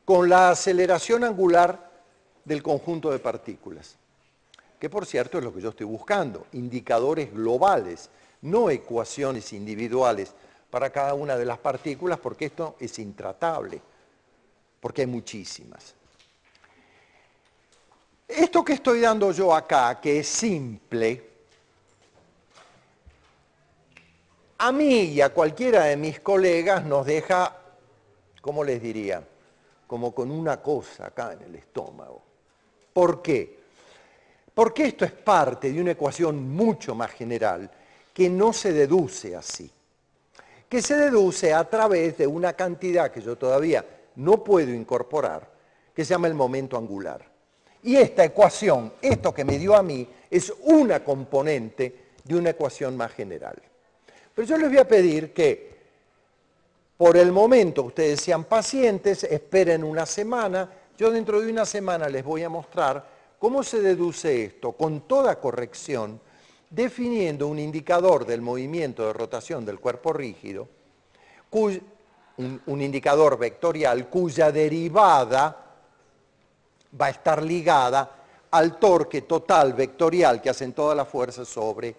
con la aceleración angular del conjunto de partículas, que por cierto es lo que yo estoy buscando, indicadores globales, no ecuaciones individuales para cada una de las partículas, porque esto es intratable, porque hay muchísimas. Esto que estoy dando yo acá, que es simple, a mí y a cualquiera de mis colegas nos deja, ¿cómo les diría? Como con una cosa acá en el estómago. ¿Por qué? Porque esto es parte de una ecuación mucho más general que no se deduce así, que se deduce a través de una cantidad que yo todavía no puedo incorporar, que se llama el momento angular. Y esta ecuación, esto que me dio a mí, es una componente de una ecuación más general. Pero yo les voy a pedir que, por el momento, ustedes sean pacientes, esperen una semana. Yo dentro de una semana les voy a mostrar cómo se deduce esto con toda corrección, definiendo un indicador del movimiento de rotación del cuerpo rígido, un indicador vectorial cuya derivada va a estar ligada al torque total vectorial que hacen todas las fuerzas sobre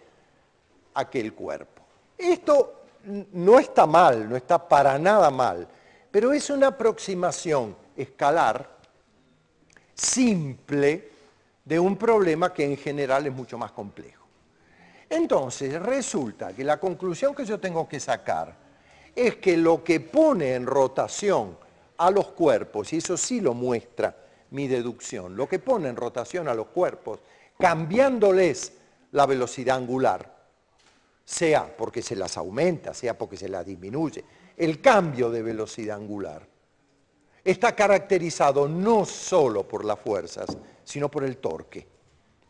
aquel cuerpo. Esto no está mal, no está para nada mal, pero es una aproximación escalar simple de un problema que en general es mucho más complejo. Entonces, resulta que la conclusión que yo tengo que sacar es que lo que pone en rotación a los cuerpos, y eso sí lo muestra mi deducción, lo que pone en rotación a los cuerpos, cambiándoles la velocidad angular, sea porque se las aumenta, sea porque se las disminuye, el cambio de velocidad angular está caracterizado no solo por las fuerzas, sino por el torque.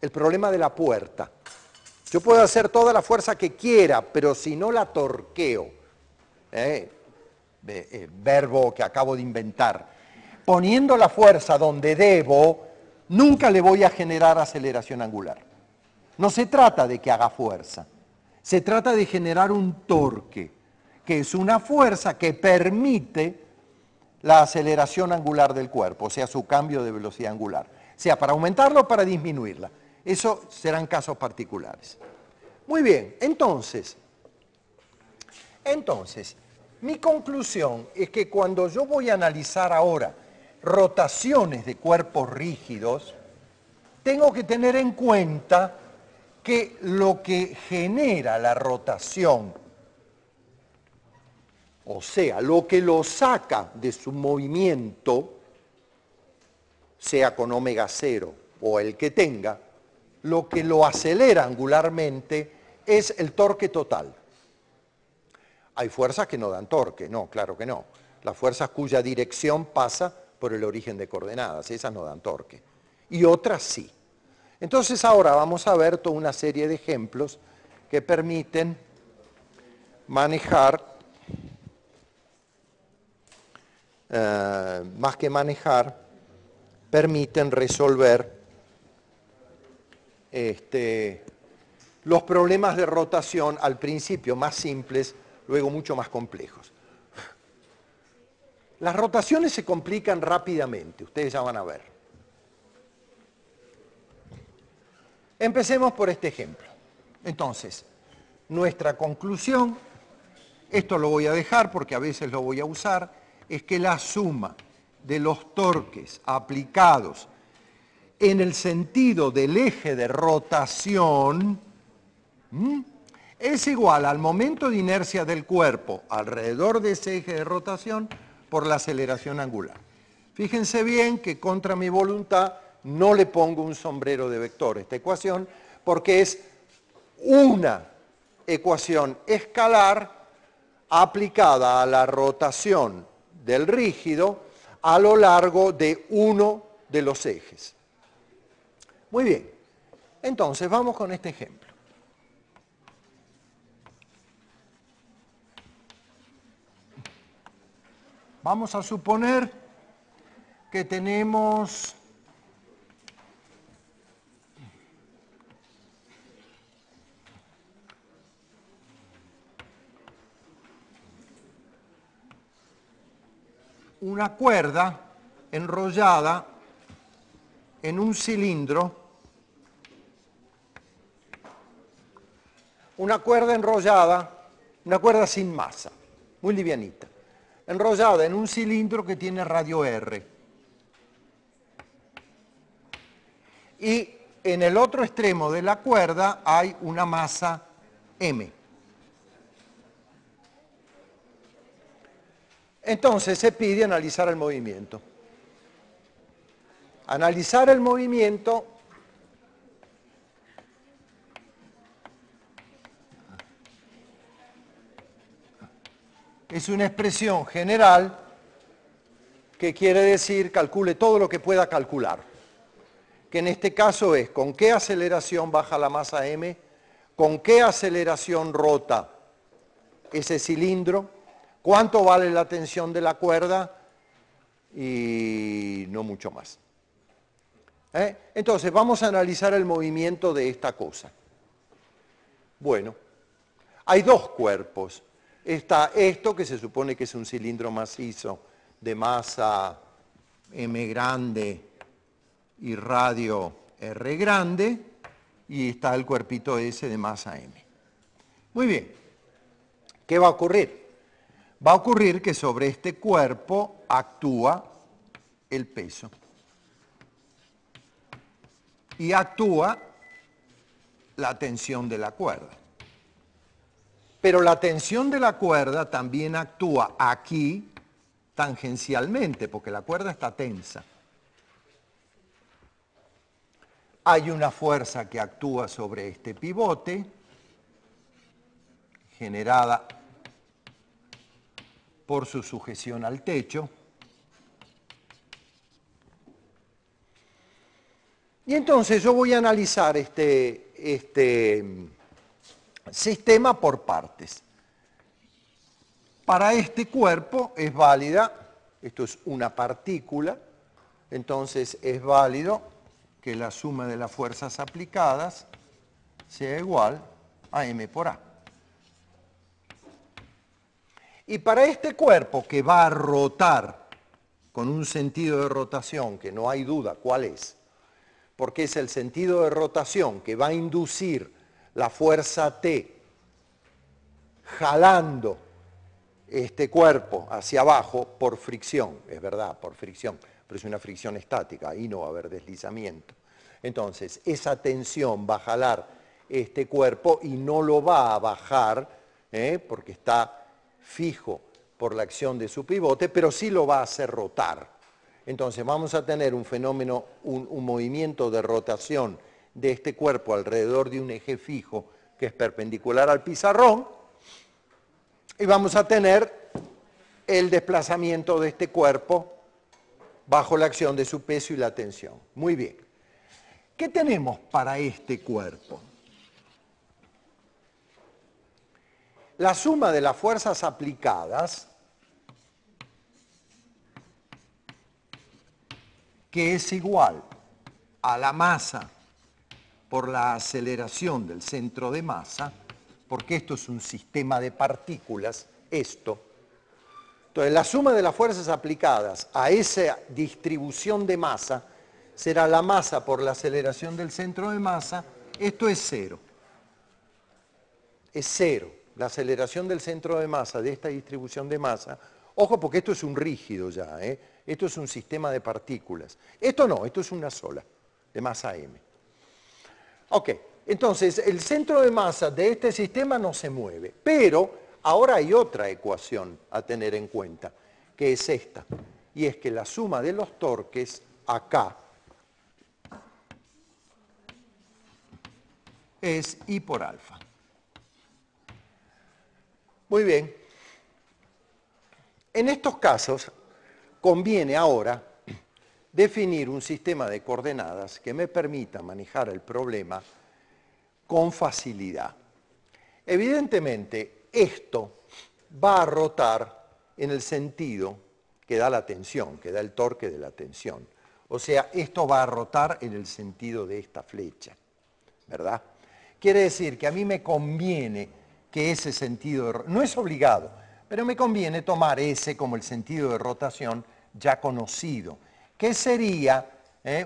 El problema de la puerta. Yo puedo hacer toda la fuerza que quiera, pero si no la torqueo, verbo que acabo de inventar, poniendo la fuerza donde debo, nunca le voy a generar aceleración angular. No se trata de que haga fuerza, se trata de generar un torque, que es una fuerza que permite la aceleración angular del cuerpo, o sea, su cambio de velocidad angular, sea para aumentarla o para disminuirla. Eso serán casos particulares. Muy bien, entonces, mi conclusión es que cuando yo voy a analizar ahora rotaciones de cuerpos rígidos, tengo que tener en cuenta que lo que genera la rotación, o sea, lo que lo saca de su movimiento, sea con omega 0 o el que tenga, lo que lo acelera angularmente es el torque total. Hay fuerzas que no dan torque, no, claro que no. Las fuerzas cuya dirección pasa por el origen de coordenadas, esas no dan torque. Y otras sí. Entonces ahora vamos a ver toda una serie de ejemplos que permiten manejar, más que manejar, permiten resolver los problemas de rotación al principio más simples, luego mucho más complejos. Las rotaciones se complican rápidamente, ustedes ya van a ver. Empecemos por este ejemplo. Entonces, nuestra conclusión, esto lo voy a dejar porque a veces lo voy a usar, es que la suma de los torques aplicados en el sentido del eje de rotación es igual al momento de inercia del cuerpo alrededor de ese eje de rotación por la aceleración angular. Fíjense bien que contra mi voluntad no le pongo un sombrero de vector a esta ecuación porque es una ecuación escalar aplicada a la rotación del rígido a lo largo de uno de los ejes. Muy bien, entonces vamos con este ejemplo. Vamos a suponer que tenemos una cuerda enrollada en un cilindro, una cuerda enrollada, una cuerda sin masa, muy livianita, enrollada en un cilindro que tiene radio R. Y en el otro extremo de la cuerda hay una masa M. Entonces se pide analizar el movimiento. Analizar el movimiento es una expresión general que quiere decir calcule todo lo que pueda calcular, que en este caso es con qué aceleración baja la masa M, con qué aceleración rota ese cilindro, cuánto vale la tensión de la cuerda y no mucho más. Entonces vamos a analizar el movimiento de esta cosa. Bueno, hay dos cuerpos. Está esto, que se supone que es un cilindro macizo de masa M grande y radio R grande, y está el cuerpito ese de masa M. Muy bien. ¿Qué va a ocurrir? Va a ocurrir que sobre este cuerpo actúa el peso. Y actúa la tensión de la cuerda. Pero la tensión de la cuerda también actúa aquí tangencialmente, porque la cuerda está tensa. Hay una fuerza que actúa sobre este pivote, generada por su sujeción al techo. Y entonces yo voy a analizar este sistema por partes. Para este cuerpo es válida, esto es una partícula, entonces es válido que la suma de las fuerzas aplicadas sea igual a m por a. Y para este cuerpo que va a rotar con un sentido de rotación, que no hay duda cuál es, porque es el sentido de rotación que va a inducir la fuerza T jalando este cuerpo hacia abajo por fricción, es verdad, por fricción, pero es una fricción estática, ahí no va a haber deslizamiento. Entonces, esa tensión va a jalar este cuerpo y no lo va a bajar, porque está fijo por la acción de su pivote, pero sí lo va a hacer rotar. Entonces vamos a tener un fenómeno, un movimiento de rotación de este cuerpo alrededor de un eje fijo que es perpendicular al pizarrón, y vamos a tener el desplazamiento de este cuerpo bajo la acción de su peso y la tensión. Muy bien. ¿Qué tenemos para este cuerpo? La suma de las fuerzas aplicadas, que es igual a la masa por la aceleración del centro de masa, porque esto es un sistema de partículas, esto. Entonces, la suma de las fuerzas aplicadas a esa distribución de masa será la masa por la aceleración del centro de masa, esto es cero. Es cero. La aceleración del centro de masa de esta distribución de masa, ojo porque esto es un rígido ya, esto es un sistema de partículas. Esto no, esto es una sola, de masa m. Ok, entonces el centro de masa de este sistema no se mueve, pero ahora hay otra ecuación a tener en cuenta, que es esta, y es que la suma de los torques acá es I por alfa. Muy bien. En estos casos conviene ahora definir un sistema de coordenadas que me permita manejar el problema con facilidad. Evidentemente, esto va a rotar en el sentido que da la tensión, que da el torque de la tensión. O sea, esto va a rotar en el sentido de esta flecha, ¿verdad? Quiere decir que a mí me conviene que ese sentido, no es obligado, pero me conviene tomar ese como el sentido de rotación ya conocido. que sería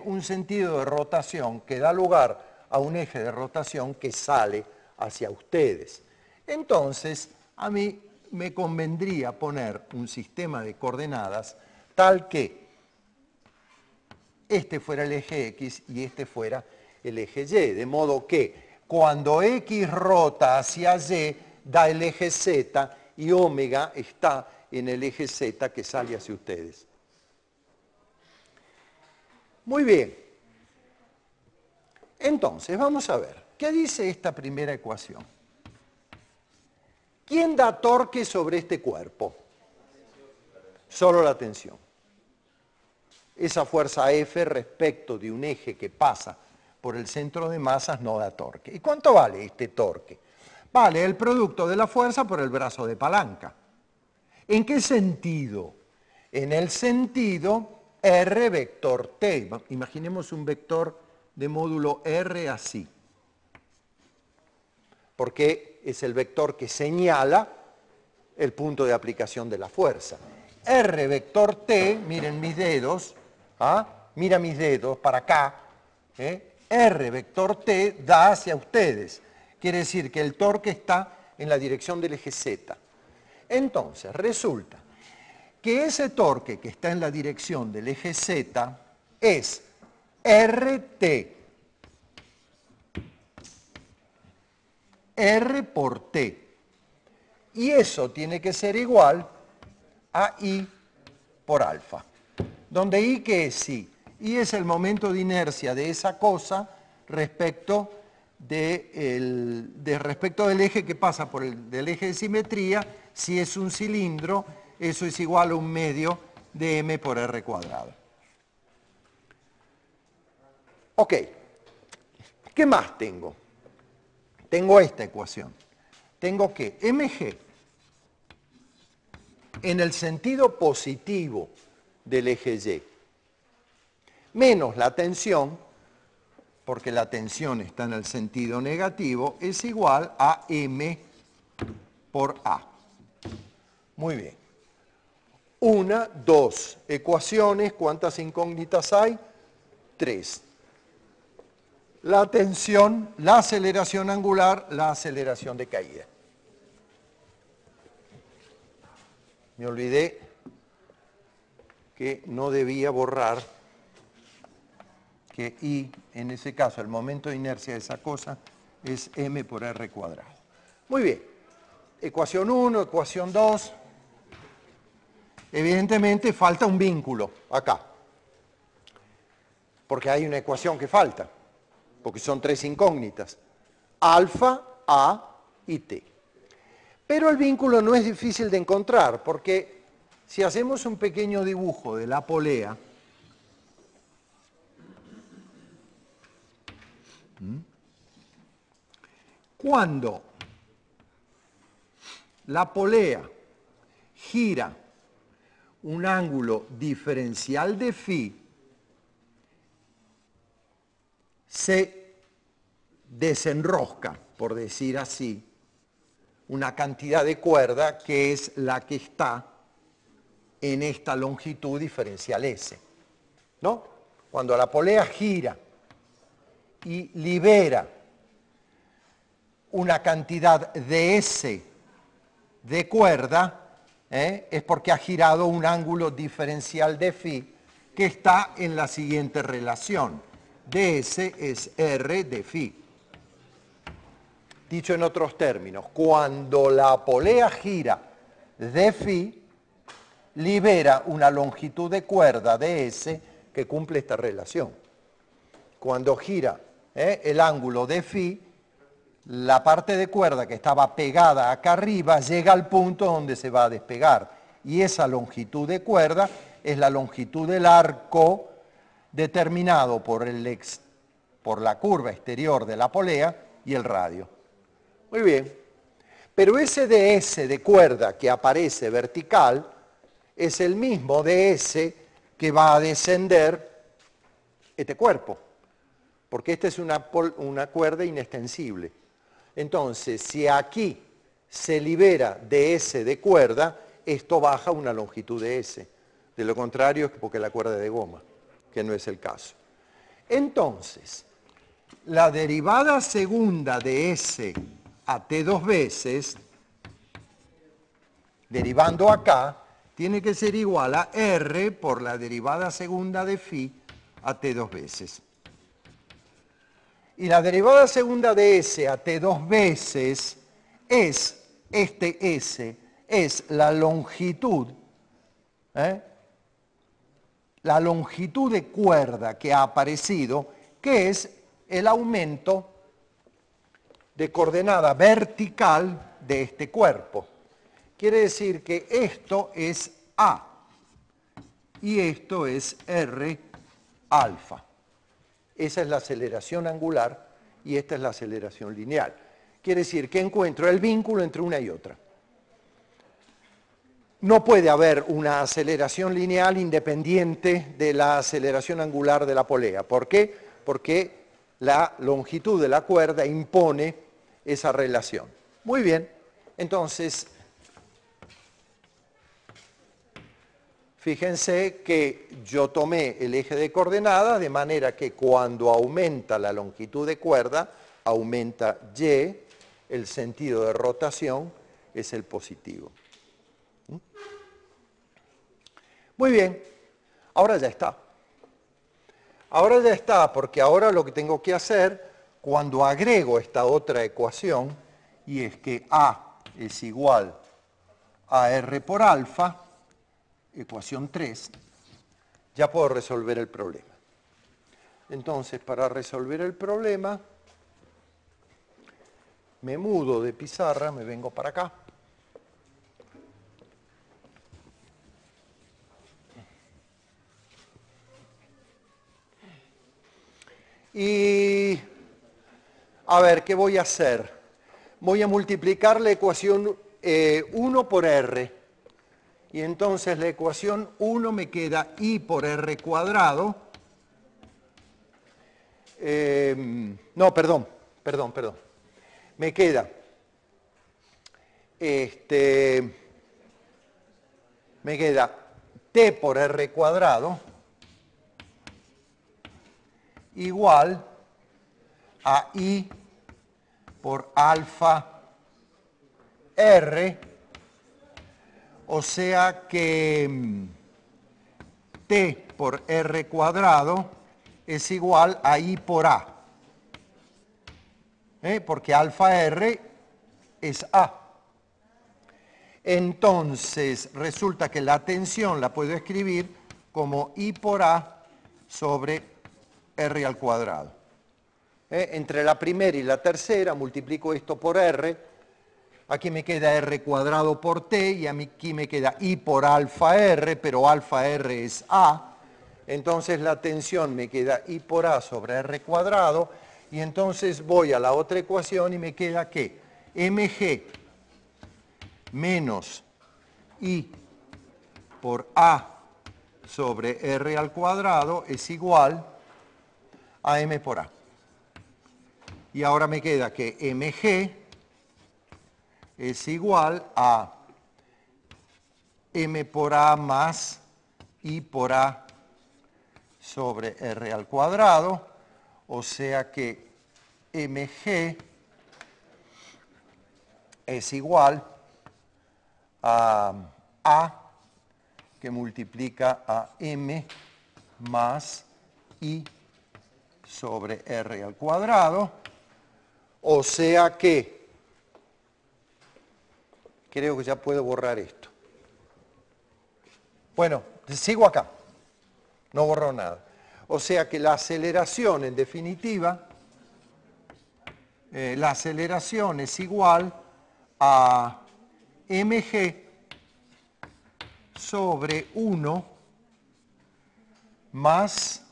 un sentido de rotación que da lugar a un eje de rotación que sale hacia ustedes. Entonces, a mí me convendría poner un sistema de coordenadas tal que este fuera el eje X y este fuera el eje Y, de modo que cuando X rota hacia Y, da el eje Z y omega está en el eje Z que sale hacia ustedes. Muy bien. Entonces, vamos a ver, ¿qué dice esta primera ecuación? ¿Quién da torque sobre este cuerpo? Solo la tensión. Esa fuerza F respecto de un eje que pasa por el centro de masas no da torque. ¿Y cuánto vale este torque? Vale el producto de la fuerza por el brazo de palanca. ¿En qué sentido? En el sentido R vector T. Imaginemos un vector de módulo R así. Porque es el vector que señala el punto de aplicación de la fuerza. R vector T, miren mis dedos, mira mis dedos para acá, R vector T da hacia ustedes. Quiere decir que el torque está en la dirección del eje Z. Entonces, resulta que ese torque que está en la dirección del eje Z es RT. R por T. Y eso tiene que ser igual a I por alfa. Donde I, ¿qué es I? I es el momento de inercia de esa cosa respecto respecto del eje que pasa por del eje de simetría. Si es un cilindro, eso es igual a un medio de M por R cuadrado. Ok. ¿Qué más tengo? Tengo esta ecuación. Tengo que mg en el sentido positivo del eje Y menos la tensión, porque la tensión está en el sentido negativo, es igual a M por A. Muy bien. Una, dos ecuaciones. ¿Cuántas incógnitas hay? 3. La tensión, la aceleración angular, la aceleración de caída. Me olvidé que no debía borrar que I, en ese caso, el momento de inercia de esa cosa es M por R cuadrado. Muy bien. Ecuación 1, ecuación 2. Evidentemente falta un vínculo acá, porque hay una ecuación que falta, porque son 3 incógnitas, alfa, A y T. Pero el vínculo no es difícil de encontrar, porque si hacemos un pequeño dibujo de la polea, cuando la polea gira un ángulo diferencial de φ, se desenrosca, por decir así, una cantidad de cuerda que es la que está en esta longitud diferencial S. ¿No? Cuando la polea gira y libera una cantidad de S de cuerda, es porque ha girado un ángulo diferencial de φ que está en la siguiente relación. ds es R de φ. Dicho en otros términos, cuando la polea gira de φ, libera una longitud de cuerda ds que cumple esta relación. Cuando gira el ángulo de φ, la parte de cuerda que estaba pegada acá arriba llega al punto donde se va a despegar. Y esa longitud de cuerda es la longitud del arco determinado por la curva exterior de la polea y el radio. Muy bien. Pero ese ds de cuerda que aparece vertical es el mismo ds que va a descender este cuerpo. Porque esta es una cuerda inextensible. Entonces, si aquí se libera ds de cuerda, esto baja una longitud de S. De lo contrario es porque la cuerda es de goma. que no es el caso. Entonces, la derivada segunda de S a t dos veces, derivando acá, tiene que ser igual a R por la derivada segunda de phi a t dos veces. Y la derivada segunda de S a t dos veces es, este S, es la longitud de cuerda que ha aparecido, que es el aumento de coordenada vertical de este cuerpo. Quiere decir que esto es A y esto es R alfa. Esa es la aceleración angular y esta es la aceleración lineal. Quiere decir que encuentro el vínculo entre una y otra. No puede haber una aceleración lineal independiente de la aceleración angular de la polea. ¿Por qué? Porque la longitud de la cuerda impone esa relación. Muy bien, entonces, fíjense que yo tomé el eje de coordenadas de manera que cuando aumenta la longitud de cuerda, aumenta Y, el sentido de rotación es el positivo. Muy bien, ahora ya está. Ahora ya está, porque ahora lo que tengo que hacer, cuando agrego esta otra ecuación, y es que A es igual a R por alfa, ecuación 3, ya puedo resolver el problema. Entonces, para resolver el problema, me mudo de pizarra, me vengo para acá. Y, a ver, ¿qué voy a hacer? Voy a multiplicar la ecuación 1 por R. Y entonces la ecuación 1 me queda I por R cuadrado. No, perdón. Me queda T por R cuadrado igual a I por alfa R, o sea que T por R cuadrado es igual a I por A, porque alfa R es A. Entonces resulta que la tensión la puedo escribir como I por A sobre R al cuadrado. Entre la primera y la tercera multiplico esto por R, aquí me queda R cuadrado por T y aquí me queda I por alfa R, pero alfa R es A, entonces la tensión me queda I por A sobre R cuadrado, y entonces voy a la otra ecuación y me queda que mg menos I por A sobre R al cuadrado es igual a M por A. Y ahora me queda que mg es igual a M por A más I por A sobre R al cuadrado, o sea que mg es igual a A que multiplica a M más I sobre R al cuadrado, o sea que, creo que ya puedo borrar esto. Bueno, sigo acá, no borro nada. O sea que la aceleración, en definitiva, la aceleración es igual a mg sobre 1 más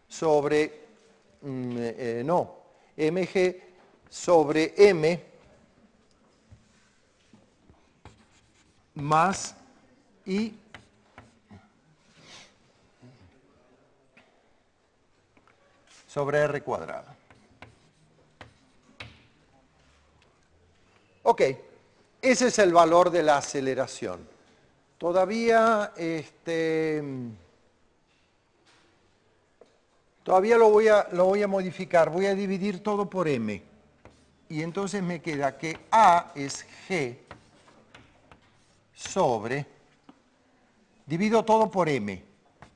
sobre, mg sobre m más I sobre R cuadrado. Ok, ese es el valor de la aceleración. todavía, todavía lo voy a modificar, voy a dividir todo por m. Y entonces me queda que A es G sobre, divido todo por m,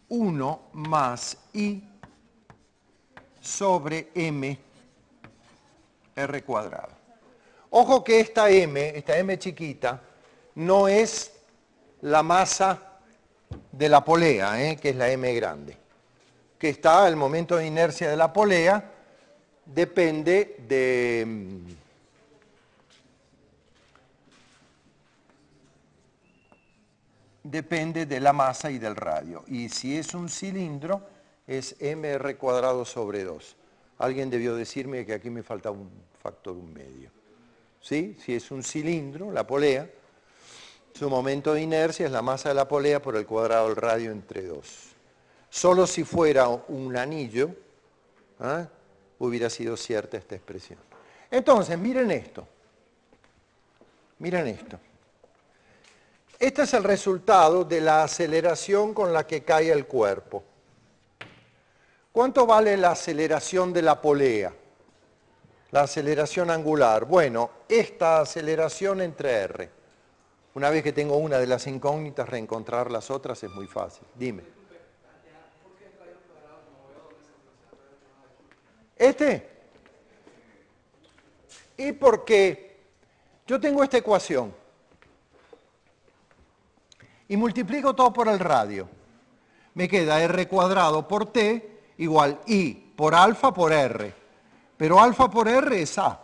1 más I sobre m r cuadrado. Ojo que esta m chiquita, no es la masa de la polea, que es la m grande, que está el momento de inercia de la polea, depende de la masa y del radio. Y si es un cilindro, es mr cuadrado sobre 2. Alguien debió decirme que aquí me falta un factor 1/2. ¿Sí? Si es un cilindro, la polea, su momento de inercia es la masa de la polea por el cuadrado del radio entre 2. Solo si fuera un anillo, hubiera sido cierta esta expresión. Entonces, miren esto. Miren esto. Este es el resultado de la aceleración con la que cae el cuerpo. ¿Cuánto vale la aceleración de la polea? La aceleración angular. Bueno, esta aceleración entre R. Una vez que tengo una de las incógnitas, reencontrar las otras es muy fácil. Dime. Y porque yo tengo esta ecuación y multiplico todo por el radio. Me queda R cuadrado por T igual I por alfa por R. Pero alfa por R es A.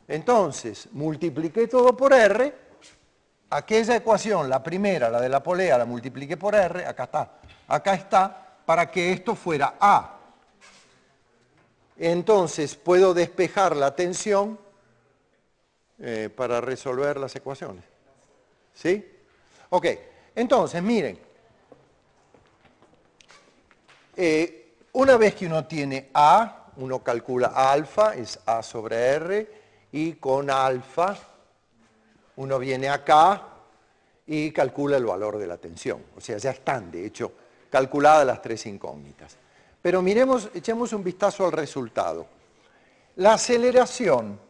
Entonces, multipliqué todo por R, aquella ecuación, la primera, la de la polea, la multipliqué por R, acá está, para que esto fuera A. Entonces, puedo despejar la tensión para resolver las ecuaciones. ¿Sí? Ok, entonces, miren. Una vez que uno tiene A, uno calcula alfa, es A sobre R, y con alfa uno viene acá y calcula el valor de la tensión. O sea, ya están, de hecho, calculadas las tres incógnitas. Pero miremos, echemos un vistazo al resultado. La aceleración,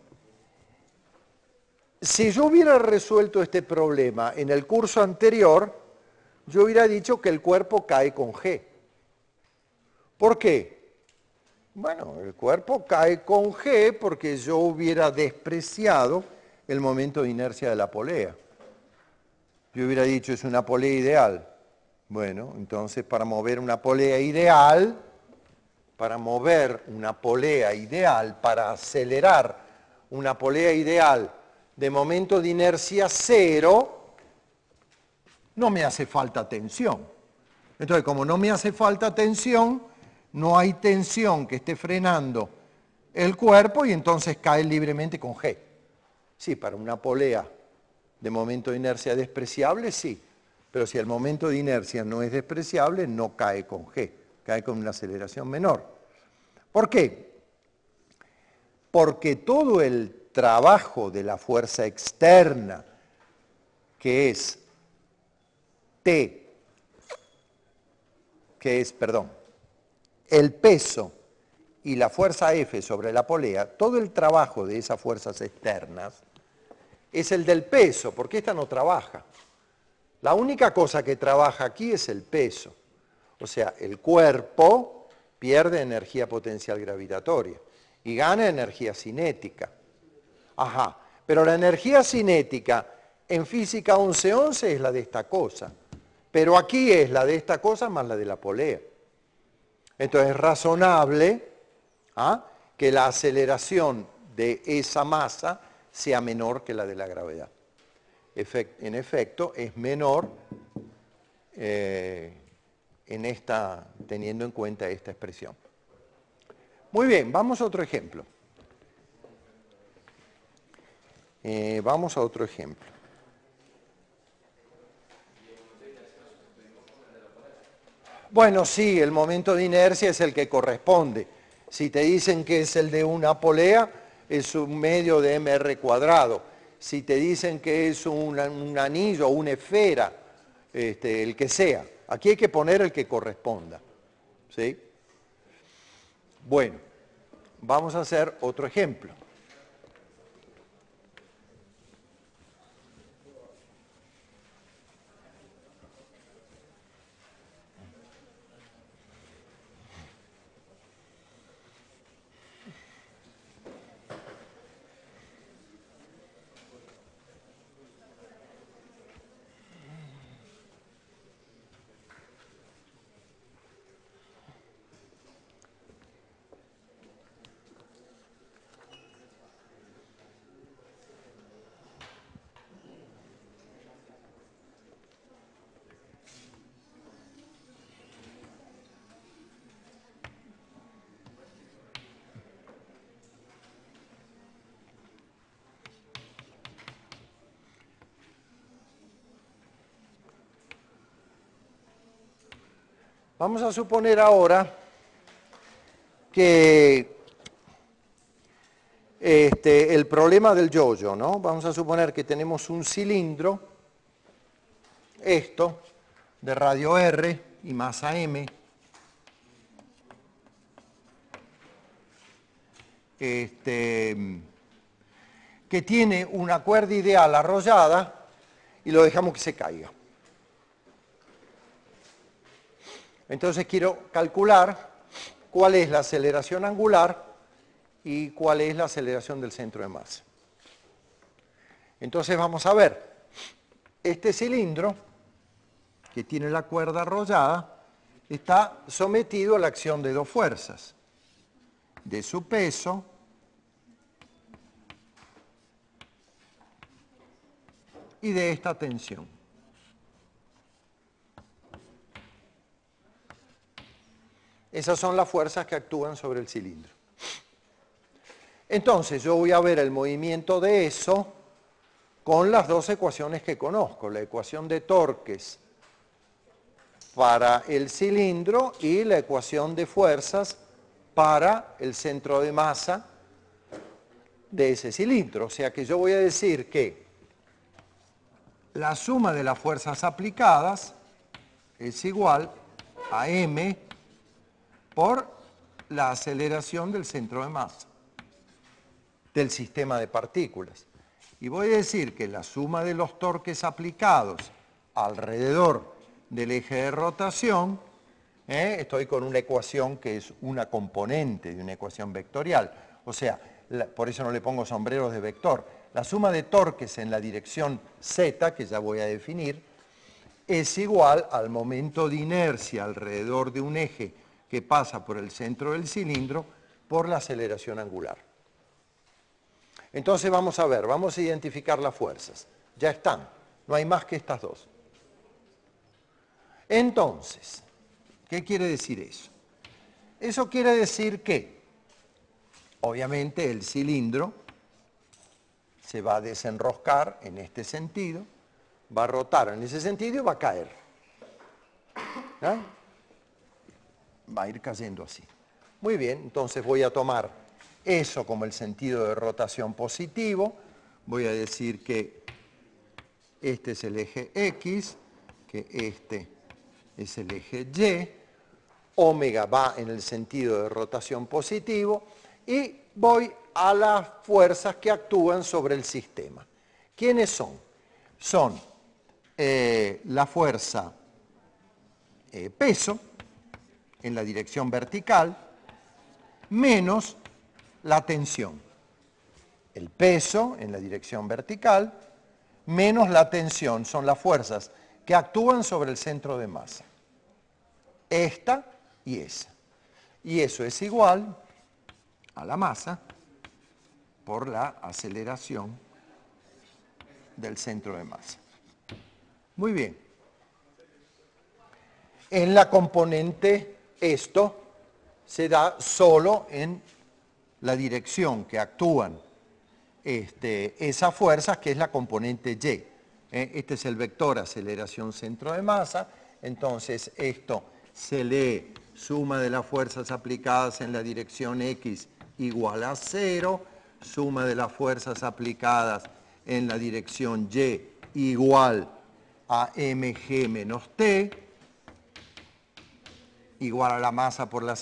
si yo hubiera resuelto este problema en el curso anterior, yo hubiera dicho que el cuerpo cae con G. ¿Por qué? Bueno, el cuerpo cae con G porque yo hubiera despreciado el momento de inercia de la polea. Yo hubiera dicho, es una polea ideal. Bueno, entonces para mover una polea ideal, para acelerar una polea ideal de momento de inercia 0, no me hace falta tensión. Entonces, como no me hace falta tensión, no hay tensión que esté frenando el cuerpo y entonces cae libremente con G. Sí, para una polea de momento de inercia despreciable, sí. Pero si el momento de inercia no es despreciable, no cae con G, cae con una aceleración menor. ¿Por qué? Porque todo el trabajo de la fuerza externa, que es el peso y la fuerza F sobre la polea, todo el trabajo de esas fuerzas externas es el del peso, porque esta no trabaja. La única cosa que trabaja aquí es el peso. O sea, el cuerpo pierde energía potencial gravitatoria y gana energía cinética. Ajá, pero la energía cinética en física 11-11 es la de esta cosa, pero aquí es la de esta cosa más la de la polea. Entonces es razonable que la aceleración de esa masa sea menor que la de la gravedad. En efecto, es menor teniendo en cuenta esta expresión. Muy bien, vamos a otro ejemplo. Bueno, sí, el momento de inercia es el que corresponde. Si te dicen que es el de una polea, es un medio de mr cuadrado. si te dicen que es un anillo o una esfera, el que sea. Aquí hay que poner el que corresponda. ¿Sí? Bueno, vamos a hacer otro ejemplo. Vamos a suponer ahora que el problema del yoyo, ¿no? Vamos a suponer que tenemos un cilindro, esto, de radio R y masa M, que tiene una cuerda ideal arrollada y lo dejamos que se caiga. Entonces quiero calcular cuál es la aceleración angular y cuál es la aceleración del centro de masa. Entonces vamos a ver, este cilindro, que tiene la cuerda arrollada, está sometido a la acción de dos fuerzas, de su peso y de esta tensión. Esas son las fuerzas que actúan sobre el cilindro. Entonces yo voy a ver el movimiento de eso con las dos ecuaciones que conozco, la ecuación de torques para el cilindro y la ecuación de fuerzas para el centro de masa de ese cilindro. O sea que yo voy a decir que la suma de las fuerzas aplicadas es igual a m por la aceleración del centro de masa del sistema de partículas. Y voy a decir que la suma de los torques aplicados alrededor del eje de rotación, estoy con una ecuación que es una componente de una ecuación vectorial, o sea, por eso no le pongo sombreros de vector. La suma de torques en la dirección z, que ya voy a definir, es igual al momento de inercia alrededor de un eje que pasa por el centro del cilindro por la aceleración angular. Entonces vamos a ver, vamos a identificar las fuerzas. Ya están, no hay más que estas dos. Entonces, ¿qué quiere decir eso? Eso quiere decir que, obviamente, el cilindro se va a desenroscar en este sentido, va a rotar en ese sentido y va a caer. ¿Ah? Va a ir cayendo así. Muy bien, entonces voy a tomar eso como el sentido de rotación positivo. Voy a decir que este es el eje X, que este es el eje Y. Omega va en el sentido de rotación positivo y voy a las fuerzas que actúan sobre el sistema. ¿Quiénes son? Son la fuerza peso en la dirección vertical menos la tensión. El peso en la dirección vertical menos la tensión son las fuerzas que actúan sobre el centro de masa. Esta y esa. Y eso es igual a la masa por la aceleración del centro de masa. Muy bien. En la componente esto se da solo en la dirección que actúan esas fuerzas, que es la componente Y. Este es el vector aceleración centro de masa, entonces esto se lee suma de las fuerzas aplicadas en la dirección X igual a 0, suma de las fuerzas aplicadas en la dirección Y igual a mg menos T, igual a la masa por la